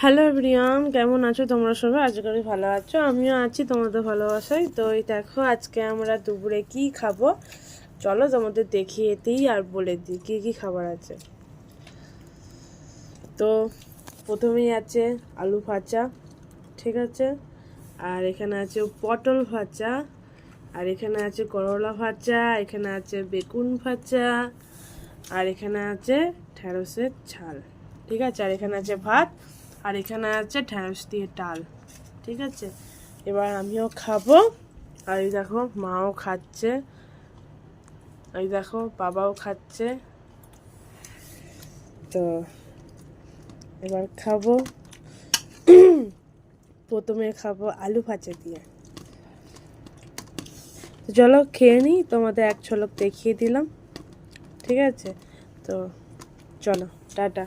Hello everyone, কেমন আছো তোমরা সবাই? আশা করি ভালো আছো, আমিও আছি তোমাদের ভালোবাসায়। তো এই দেখো আজকে আমরা দুপুরে কি খাবো, চলো তোমাদের দেখিয়ে দিই আর বলে দিই কী কী খাবার আছে। তো প্রথমেই আছে আলু ভাজা, ঠিক আছে, আর এখানে আছে পটল ভাজা, আর এখানে আছে করলা ভাজা, এখানে আছে বেগুন ভাজা, আর এখানে আছে ঢ্যাঁড়সের ঝাল, ঠিক আছে, আর এখানে আছে ভাত, আর এখানে আছে ঢ্যাঁড়স দিয়ে ডাল, ঠিক আছে। এবার আমিও খাবো, আর এই দেখো মাও খাচ্ছে, এই দেখো বাবাও খাচ্ছে। তো এবার খাবো, প্রথমে খাবো আলু ভাজা দিয়ে। চলো খেয়ে নিই, তোমাদের এক ঝলক দেখিয়ে দিলাম, ঠিক আছে। তো চলো টাটা।